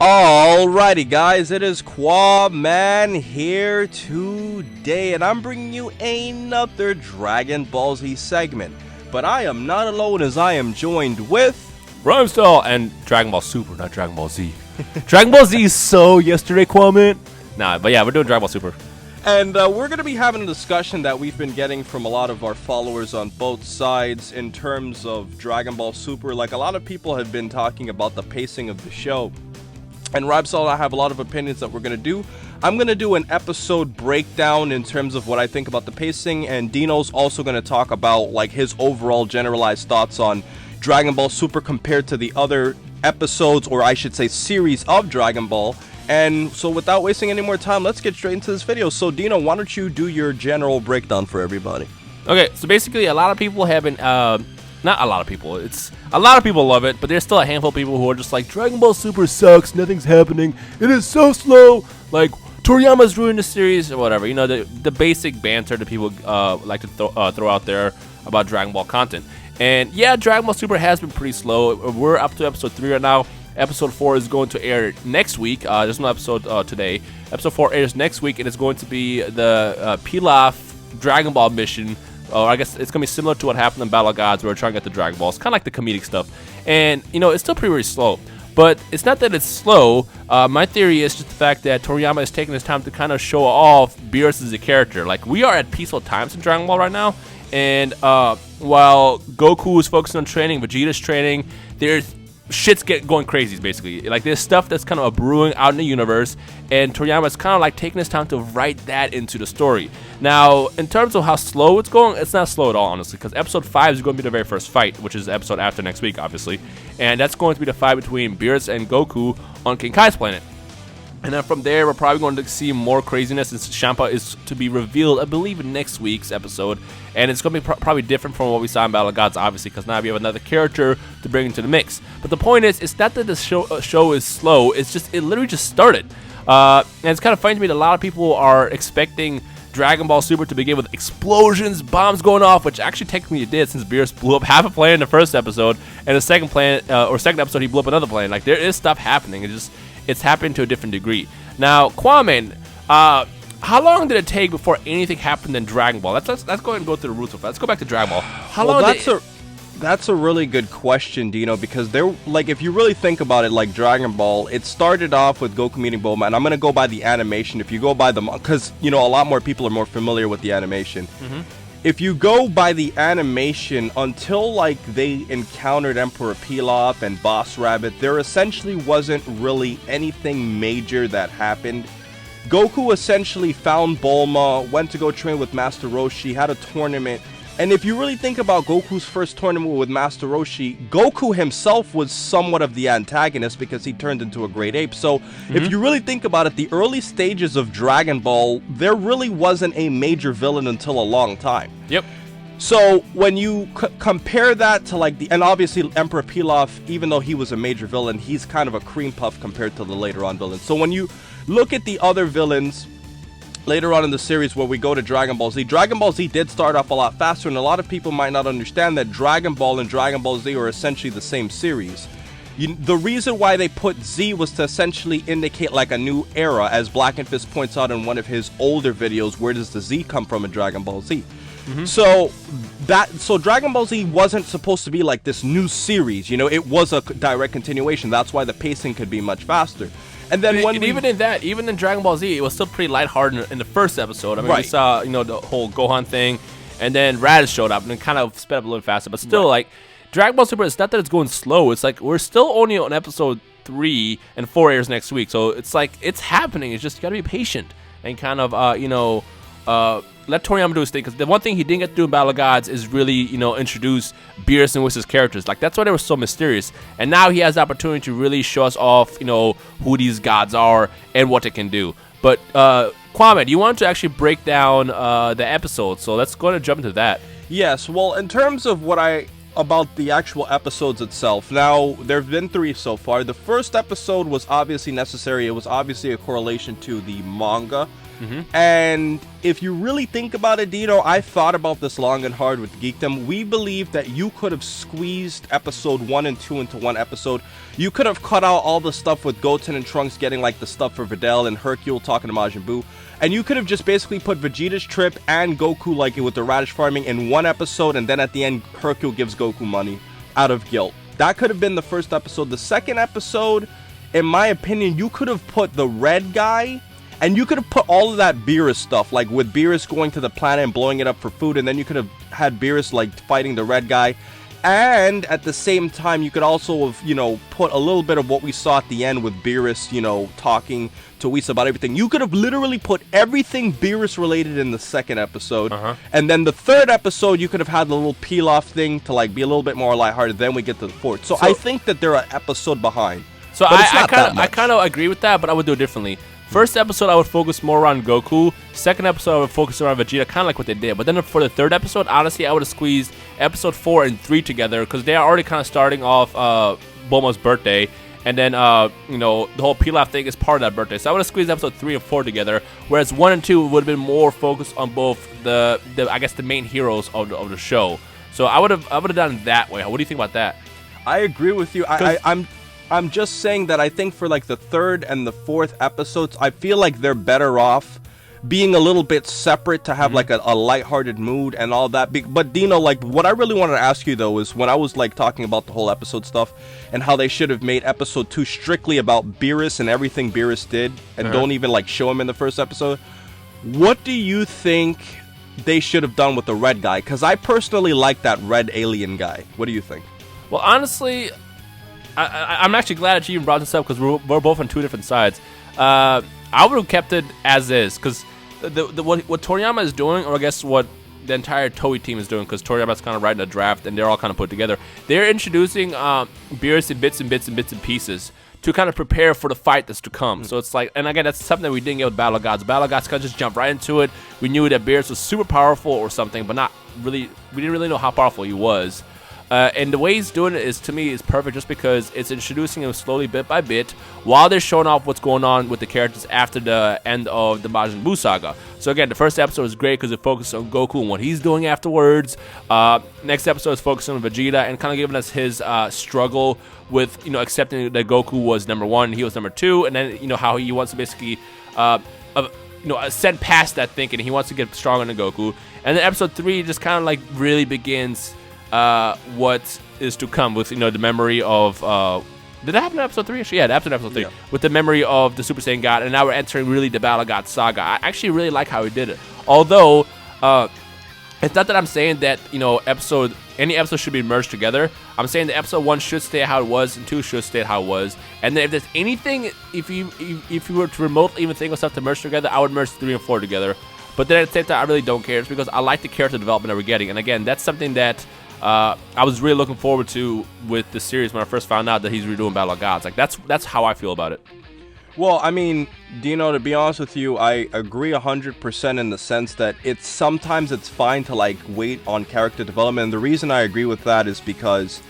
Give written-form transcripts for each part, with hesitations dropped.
Alrighty guys, it is Quaman here today, and I'm bringing you another Dragon Ball Z segment. But I am not alone, as I am joined with... Rhymestyle and Dragon Ball Super, not Dragon Ball Z. Dragon Ball Z is so yesterday, Kwame. Nah, but yeah, we're doing Dragon Ball Super. And we're going to be having a discussion that we've been getting from a lot of our followers on both sides in terms of Dragon Ball Super. Like, a lot of people have been talking about the pacing of the show. And Rhymestyle and I have a lot of opinions that we're going to do. I'm going to do an episode breakdown in terms of what I think about the pacing, and Dino's also going to talk about like his overall generalized thoughts on Dragon Ball Super compared to the other episodes, or I should say series of Dragon Ball. And so without wasting any more time, let's get straight into this video. So Dino, why don't you do your general breakdown for everybody? Okay, so basically a lot of people have been... not a lot of people. It's a lot of people love it, but there's still a handful of people who are just like, Dragon Ball Super sucks, nothing's happening, it is so slow, like Toriyama's ruined the series or whatever. You know, the basic banter that people like to throw out there about Dragon Ball content. And yeah, Dragon Ball Super has been pretty slow. We're up to episode 3 right now. Episode 4 is going to air next week. There's no episode today. Episode 4 airs next week, and it's going to be the Pilaf Dragon Ball mission. I guess it's going to be similar to what happened in Battle of Gods, where we're trying to get the Dragon Balls. Kind of like the comedic stuff. And, you know, it's still pretty slow. But it's not that it's slow. My theory is just the fact that Toriyama is taking his time to kind of show off Beerus as a character. Like, we are at peaceful times in Dragon Ball right now. And while Goku is focusing on training, Vegeta's training, there's shit's going crazy, basically. Like, there's stuff that's kind of brewing out in the universe, and Toriyama's kind of like taking his time to write that into the story. Now, in terms of how slow it's going, it's not slow at all, honestly, because episode 5 is going to be the very first fight, which is the episode after next week, obviously. And that's going to be the fight between Beerus and Goku on King Kai's planet. And then from there, we're probably going to see more craziness, since Champa is to be revealed, I believe, in next week's episode. And it's going to be probably different from what we saw in Battle of Gods, obviously, because now we have another character to bring into the mix. But the point is, it's not that the show is slow, it's just, it literally just started. And it's kind of funny to me that a lot of people are expecting Dragon Ball Super to begin with explosions, bombs going off, which actually technically it did, since Beerus blew up half a planet in the first episode, and the second episode he blew up another planet. Like, there is stuff happening. It's happening to a different degree. Now, Kwame, how long did it take before anything happened in Dragon Ball? Let's go ahead and go through the roots of it. Let's go back to Dragon Ball. How long That's a really good question, Dino, because if you really think about it, like Dragon Ball, it started off with Goku meeting Bulma, and I'm gonna go by the animation. If you go by because you know a lot more people are more familiar with the animation. Mm-hmm. If you go by the animation, until like they encountered Emperor Pilaf and Boss Rabbit, there essentially wasn't really anything major that happened. Goku essentially found Bulma, went to go train with Master Roshi, had a tournament. And if you really think about Goku's first tournament with Master Roshi, Goku himself was somewhat of the antagonist because he turned into a great ape. So if you really think about it, the early stages of Dragon Ball, there really wasn't a major villain until a long time. Yep. So when you compare that to and obviously Emperor Pilaf, even though he was a major villain, he's kind of a cream puff compared to the later on villains. So when you look at the other villains later on in the series where we go to Dragon Ball Z did start off a lot faster, and a lot of people might not understand that Dragon Ball and Dragon Ball Z are essentially the same series. The reason why they put Z was to essentially indicate like a new era, as Black and Fist points out in one of his older videos, where does the Z come from in Dragon Ball Z? Mm-hmm. So Dragon Ball Z wasn't supposed to be like this new series, you know, it was a direct continuation. That's why the pacing could be much faster. And then even in Dragon Ball Z, it was still pretty lighthearted in the first episode. I mean, we saw, you know, the whole Gohan thing, and then Raditz showed up and it kind of sped up a little faster. But still, like, Dragon Ball Super, it's not that it's going slow. It's like we're still only on episode 3, and 4 airs next week. So it's like it's happening. It's just you got to be patient and kind of, let Toriyama do his thing, because the one thing he didn't get to do in Battle of Gods is really, you know, introduce Beerus and Whis' characters. Like, that's why they were so mysterious. And now he has the opportunity to really show us off, you know, who these gods are and what they can do. But, Kwame, you wanted to actually break down the episodes, so let's go ahead and jump into that. Yes, well, in terms of about the actual episodes itself, now, there have been 3 so far. The first episode was obviously necessary. It was obviously a correlation to the manga. And if you really think about it, Dino, I thought about this long and hard with Geekdom. We believe that you could have squeezed episode 1 and 2 into one episode. You could have cut out all the stuff with Goten and Trunks getting like the stuff for Videl and Hercule talking to Majin Buu. And you could have just basically put Vegeta's trip and Goku like with the radish farming in one episode, and then at the end Hercule gives Goku money out of guilt. That could have been the first episode. The second episode, in my opinion, you could have put the red guy, and you could have put all of that Beerus stuff, like with Beerus going to the planet and blowing it up for food, and then you could have had Beerus like fighting the red guy. And at the same time, you could also have, put a little bit of what we saw at the end with Beerus, talking to Whis about everything. You could have literally put everything Beerus related in the second episode. And then the third episode, you could have had the little peel-off thing to like be a little bit more lighthearted. Then we get to the fourth. So I think that they're an episode behind. So I kind of agree with that, but I would do it differently. First episode, I would focus more on Goku. Second episode, I would focus around Vegeta, kind of like what they did. But then for the third episode, honestly, I would have squeezed episode 4 and 3 together because they are already kind of starting off Bulma's birthday. And then, the whole Pilaf thing is part of that birthday. So I would have squeezed episode 3 and 4 together. Whereas 1 and 2 would have been more focused on both the main heroes of the show. So I would have done it that way. What do you think about that? I agree with you. I'm just saying that I think for like the third and the fourth episodes, I feel like they're better off being a little bit separate to have like a lighthearted mood and all that. But Dino, like what I really wanted to ask you though is when I was like talking about the whole episode stuff and how they should have made episode 2 strictly about Beerus and everything Beerus did and don't even like show him in the first episode. What do you think they should have done with the red guy? Because I personally like that red alien guy. What do you think? Well, honestly, I'm actually glad that you even brought this up because we're both on two different sides. I would have kept it as is because what Toriyama is doing, or I guess what the entire Toei team is doing, because Toriyama's kind of writing a draft and they're all kind of put together. They're introducing Beerus in bits and pieces to kind of prepare for the fight that's to come. So it's like, and again, that's something that we didn't get with Battle of Gods. Battle of Gods kind of just jumped right into it. We knew that Beerus was super powerful or something, but not really. We didn't really know how powerful he was. And the way he's doing it is, to me, is perfect just because it's introducing him slowly bit by bit while they're showing off what's going on with the characters after the end of the Majin Buu saga. So again, the first episode is great because it focuses on Goku and what he's doing afterwards. Next episode is focusing on Vegeta and kind of giving us his struggle with, accepting that Goku was number 1, he was number 2, and then, how he wants to basically, ascend past that thinking. He wants to get stronger than Goku. And then episode 3 just kind of like really begins what is to come with, the memory of, did that happen in episode 3? Actually, yeah, it happened in episode 3. Yeah. With the memory of the Super Saiyan God, and now we're entering really the Battle of God saga. I actually really like how he did it. Although, it's not that I'm saying that, any episode should be merged together. I'm saying that episode 1 should stay how it was, and 2 should stay how it was. And then if there's anything, if you were to remotely even think of stuff to merge together, I would merge 3 and 4 together. But then at the same time, I really don't care. It's because I like the character development that we're getting. And again, that's something that I was really looking forward to with the series when I first found out that he's redoing Battle of Gods. Like that's how I feel about it. Well, I mean, Dino, to be honest with you, I agree 100% in the sense that sometimes it's fine to like wait on character development. And the reason I agree with that is because,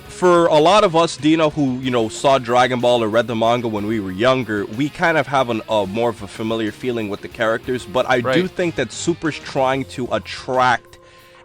for a lot of us, Dino, who, saw Dragon Ball or read the manga when we were younger, we kind of have a more of a familiar feeling with the characters. But I do think that Super's trying to attract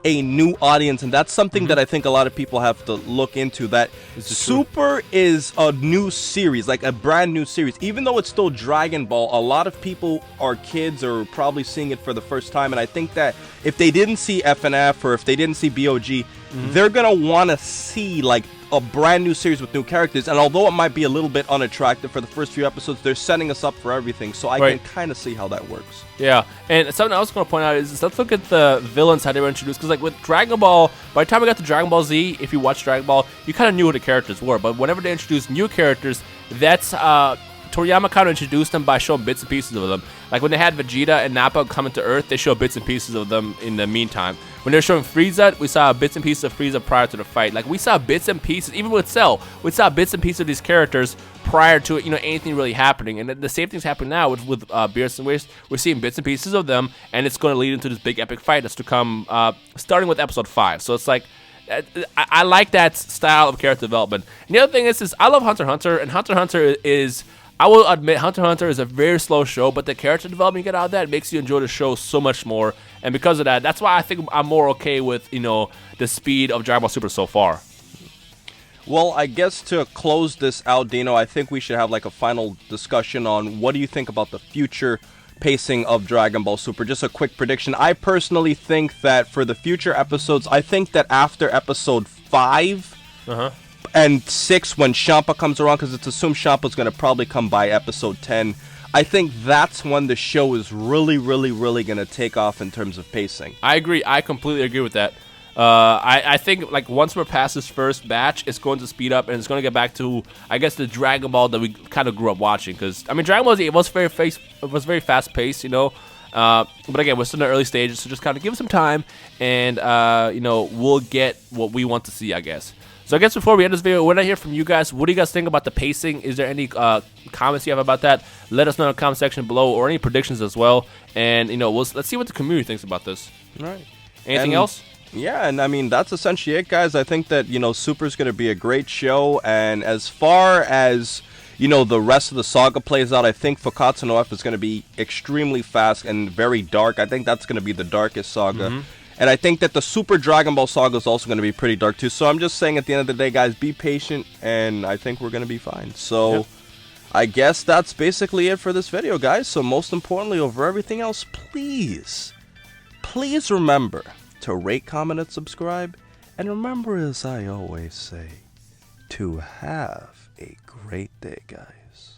a new audience, and that's something that I think a lot of people have to look into. That Super is a new series, like a brand new series. Even though it's still Dragon Ball, a lot of people are kids or probably seeing it for the first time, and I think that if they didn't see FNF or if they didn't see BOG, they're gonna want to see like a brand new series with new characters. And although it might be a little bit unattractive for the first few episodes, they're setting us up for everything, so I can kind of see how that works. Yeah, and something I was going to point out is let's look at the villains, how they were introduced, because like with Dragon Ball, by the time we got to Dragon Ball Z, if you watch Dragon Ball, you kind of knew who the characters were, but whenever they introduced new characters, that's Toriyama kind of introduced them by showing bits and pieces of them. Like when they had Vegeta and Nappa coming to Earth, they showed bits and pieces of them in the meantime. When they were showing Frieza, we saw bits and pieces of Frieza prior to the fight. Like we saw bits and pieces, even with Cell, we saw bits and pieces of these characters prior to anything really happening. And the same thing's happening now with Beerus and Whis. We're seeing bits and pieces of them, and it's going to lead into this big epic fight that's to come, starting with episode 5. So it's like, I like that style of character development. And the other thing is I love Hunter x Hunter, and Hunter x Hunter is I will admit, Hunter x Hunter is a very slow show, but the character development you get out of that makes you enjoy the show so much more. And because of that, that's why I think I'm more okay with, the speed of Dragon Ball Super so far. Well, I guess to close this out, Dino, I think we should have like a final discussion on what do you think about the future pacing of Dragon Ball Super. Just a quick prediction. I personally think that for the future episodes, I think that after episode 5 and 6, when Champa comes around, because it's assumed Champa's going to probably come by episode 10, I think that's when the show is really, really, really going to take off in terms of pacing. I agree. I completely agree with that. I think like once we're past this first batch, it's going to speed up and it's going to get back to, I guess, the Dragon Ball that we kind of grew up watching. Because I mean, Dragon Ball Z, it was very fast paced, but again, we're still in the early stages, so just kind of give it some time, and we'll get what we want to see, I guess. So I guess before we end this video, we're not hear from you guys. What do you guys think about the pacing? Is there any comments you have about that? Let us know in the comment section below, or any predictions as well. And let's see what the community thinks about this. All right. Anything else? Yeah, and I mean, that's essentially it, guys. I think that, Super's going to be a great show, and as far as, the rest of the saga plays out, I think Fakatsu no F is going to be extremely fast and very dark. I think that's going to be the darkest saga. And I think that the Super Dragon Ball saga is also going to be pretty dark, too. So I'm just saying, at the end of the day, guys, be patient, and I think we're going to be fine. So I guess that's basically it for this video, guys. So most importantly, over everything else, please remember to rate, comment, and subscribe. And remember, as I always say, to have a great day, guys.